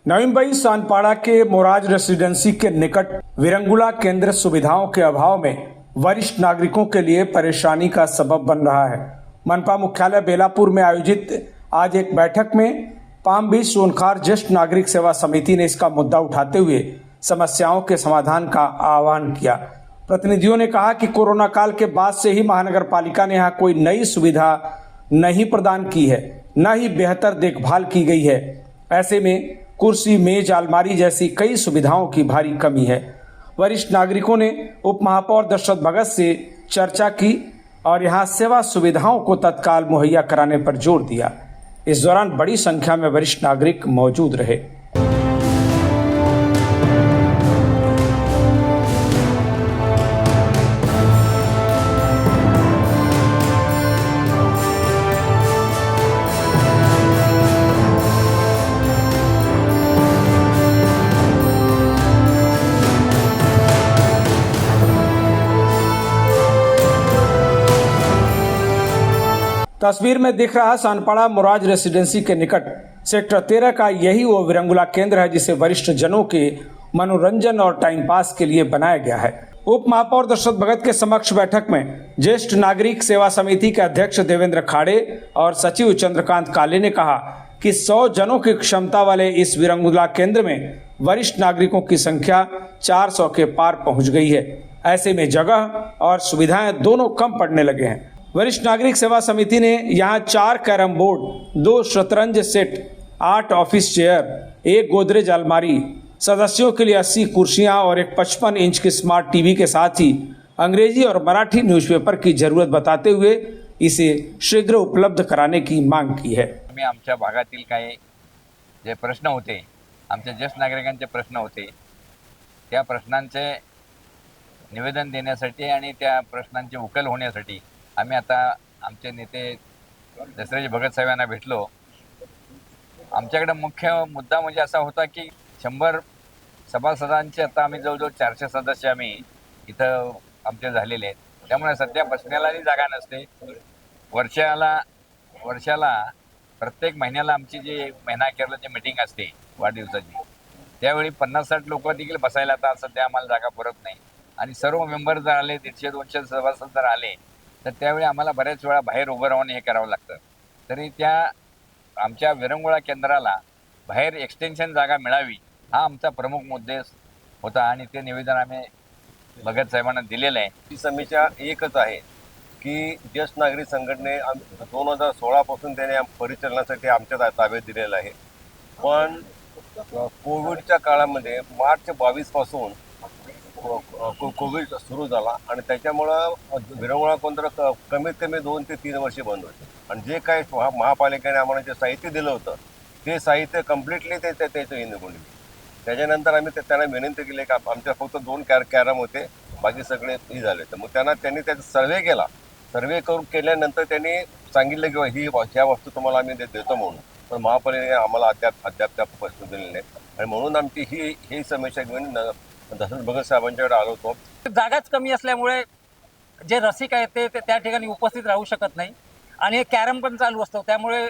नवी मुंबई सानपाड़ा के मोराज residency के निकट विरंगुला केंद्र सुविधाओं के अभाव में वरिष्ठ नागरिकों के लिए परेशानी का सबब बन रहा है। मनपा मुख्यालय बेलापुर में आयोजित आज एक बैठक में पाम बीच सोनखार ज्येष्ठ नागरिक सेवा समिति ने इसका मुद्दा उठाते हुए समस्याओं के समाधान का आह्वान किया। प्रतिनिधियों ने कहा कि कोरोना काल के बाद से ही महानगर पालिका ने यहाँ कोई नई सुविधा नहीं प्रदान की है, न ही बेहतर देखभाल की गई है। ऐसे में कुर्सी, मेज, अलमारी जैसी कई सुविधाओं की भारी कमी है। वरिष्ठ नागरिकों ने उप महापौर दशरथ भगत से चर्चा की और यहां सेवा सुविधाओं को तत्काल मुहैया कराने पर जोर दिया। इस दौरान बड़ी संख्या में वरिष्ठ नागरिक मौजूद रहे। तस्वीर में दिख रहा सानपाड़ा मोराज रेसिडेंसी के निकट सेक्टर 13 का यही वो विरंगुला केंद्र है जिसे वरिष्ठ जनों के मनोरंजन और टाइम पास के लिए बनाया गया है। उप महापौर दशरथ भगत के समक्ष बैठक में ज्येष्ठ नागरिक सेवा समिति के अध्यक्ष देवेंद्र खाड़े और सचिव चंद्रकांत काले ने कहा कि 100 जनों की क्षमता वाले इस विरंगुला केंद्र में वरिष्ठ नागरिकों की संख्या 400 के पार पहुंच गई है। ऐसे में जगह और सुविधाएं दोनों कम पड़ने लगे हैं। वरिष्ठ नागरिक सेवा समिति ने यहां 4 कैरम बोर्ड, 2 शतरंज सेट, 8 ऑफिस चेयर, 1 गोदरेज अलमारी, सदस्यों के लिए 80 कुर्सियां और एक 55 इंच की स्मार्ट टीवी के साथ ही अंग्रेजी और मराठी न्यूज़पेपर की जरूरत बताते हुए इसे शीघ्र उपलब्ध कराने की मांग की है। आम्ही आमच्या भागातील काही जे प्रश्न होते, आमच्या ज्येष्ठ नागरिकांचे प्रश्न होते, त्या प्रश्नांचे निवेदन देण्यासाठी आणि त्या प्रश्नांचे उकल होण्यासाठी आम्ही आता आमचे नेते दशरथ भगत साहेब यांना भेटलो। आमच्याकडे मुख्य मुद्दा म्हणजे असा होता की 100 सभासदांचे आता आम्ही जवळजवळ 400 सदस्य आम्ही इथं आमचे झालेले आहेत। त्यामुळे सध्या बसण्यालाही जागा नसते। वर्षाला प्रत्येक महिन्याला आमची जी महिना अखेरची मीटिंग असते वाढदिवसाची, त्यावेळी 50-60 लोक देखील बसायला आता सध्या आम्हाला जागा पुरत नाही आणि सर्व मेंबर जर आले 150-200 सभासद जर आले तर त्यावेळी आम्हाला बऱ्याच वेळा बाहेर उभं राहून हे करावं लागतं। तरी त्या आमच्या विरंगुळा केंद्राला बाहेर एक्सटेन्शन जागा मिळावी हा आमचा प्रमुख उद्देश होता आणि ते निवेदन आम्ही भगत साहेबांना दिलेलं आहे। ही समीक्षा एकच आहे की ज्येष्ठ नागरिक संघटने 2016 पासून त्याने परिचालनासाठी आमच्या ताब्यात दिलेलं आहे, पण कोविडच्या काळामध्ये मार्च 22 पासून कोविड सुरू झाला आणि त्याच्यामुळं विरंगुळा केंद्र कमीत कमी 2 ते 3 वर्षे बंद होते आणि जे काही महापालिकेने आम्हाला जे साहित्य दिलं होतं ते साहित्य कम्प्लिटली त्याचं निघून गेले। त्याच्यानंतर आम्ही त्यांना विनंती केली की आमच्या फक्त 2 कॅरम होते, बाकी सगळे हे झाले। तर मग त्यांनी त्याचा सर्वे केला। सर्वे केल्यानंतर त्यांनी सांगितलं की ह्या वस्तू तुम्हाला आम्ही देतो म्हणून, पण महापालिकेने आम्हाला अद्याप त्या वस्तू दिलेल्या नाहीत आणि म्हणून आमची ही समीक्षा घेऊन दशरथ भगत साहेबांच्याकडे आलो होतो। जागाच कमी असल्यामुळे जे रसिक आहेत ते त्या ठिकाणी उपस्थित राहू शकत नाही आणि कॅरम पण चालू असतो। त्यामुळे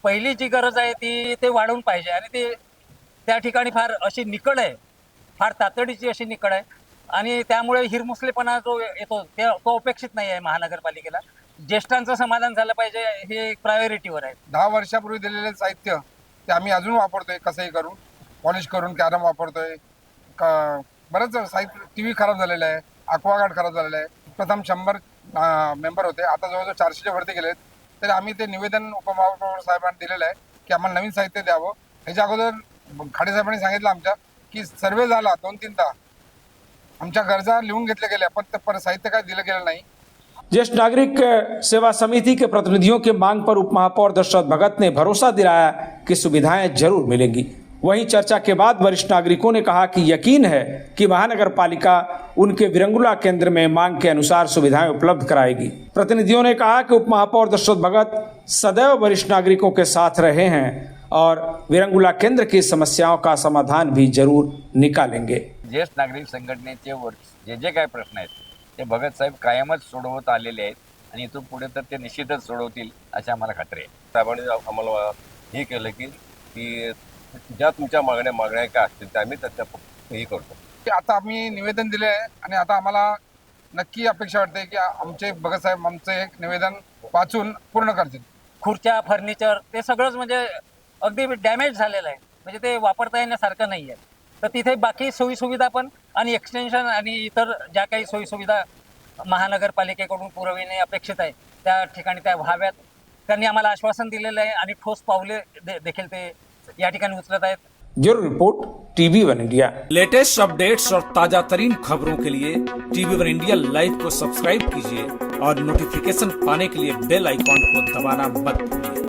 पहिली जी गरज आहे ते वाढवून पाहिजे आणि ते त्या ठिकाणी फार अशी निकड आहे, फार तातडीची अशी निकड आहे आणि त्यामुळे हिरमुसलेपणा जो येतो तो अपेक्षित नाही आहे महानगरपालिकेला। ज्येष्ठांचं समाधान झालं पाहिजे हे प्रायोरिटीवर आहे। 10 वर्षापूर्वी दिलेले साहित्य ते आम्ही अजून वापरतोय, कसंही करून पॉलिश करून कॅरम वापरतोय। बरंच साहित्य, टीव्ही खराब झालेला आहे, अक्वागार्ड खराब झालेला आहे। प्रथम 100 मेंबर होते, आता जवळजवळ 400च्या वरती गेलेत। तरी आम्ही ते निवेदन उपमहापौर साहेबांना दिलेलं आहे की आम्हाला नवीन साहित्य द्यावं। ह्याच्या अगोदर खाडे साहेबांनी सांगितलं आमच्या की सर्वे झाला 2-3दा, आमच्या गरजा लिहून घेतल्या गेल्या, पण साहित्य काय दिलं गेलं नाही। ज्येष्ठ नागरिक सेवा समिति के प्रतिनिधियों की मांग पर उप महापौर दशरथ भगत ने भरोसा दिलाया कि सुविधाएं जरूर मिलेंगी। वहीं चर्चा के बाद वरिष्ठ नागरिकों ने कहा कि यकीन है कि महानगर पालिका उनके विरंगुला केंद्र में मांग के अनुसार सुविधाएं उपलब्ध कराएगी। प्रतिनिधियों ने कहा कि उप महापौर दशरथ भगत सदैव वरिष्ठ नागरिकों के साथ रहे हैं और विरंगुला केंद्र की समस्याओं का समाधान भी जरूर निकालेंगे। ज्येष्ठ नागरिक संघटनेचे जे काय प्रश्न आहेत ते भगत साहेब कायमच सोडवत आलेले आहेत आणि इथून पुढे तर ते निश्चितच सोडवतील अशी आम्हाला खात्री आहे। साहेबांनी आम्हाला हे केलं की ज्या तुमच्या मागण्या काय असतील त्या आम्ही त्याच्या हे करतो. की आता आम्ही निवेदन दिले आहे आणि आता आम्हाला नक्की अपेक्षा वाटते की आमचे भगत साहेब आमचं एक निवेदन वाचून पूर्ण करतील. खुर्च्या फर्निचर ते सगळंच म्हणजे अगदी डॅमेज झालेलं आहे, म्हणजे ते वापरता येण्यासारखं नाही आहे. तर तिथे बाकी सोयीसुविधा पण आणि एक्सटेन्शन आणि इतर ज्या काही सोयीसुविधा महानगरपालिकेकडून पुरविणे अपेक्षित आहे त्या ठिकाणी त्या व्हाव्यात. त्यांनी आम्हाला आश्वासन दिलेलं आहे आणि ठोस पावले देखील ते या ठिकाणी उचलत आहेत. Bureau report TV1 India. Latest updates और ताजा तरीन खबरों के लिए TV1 इंडिया लाइव को सब्सक्राइब कीजिए और नोटिफिकेशन पाने के लिए बेल आइकॉन को दबाना मत भूलिए।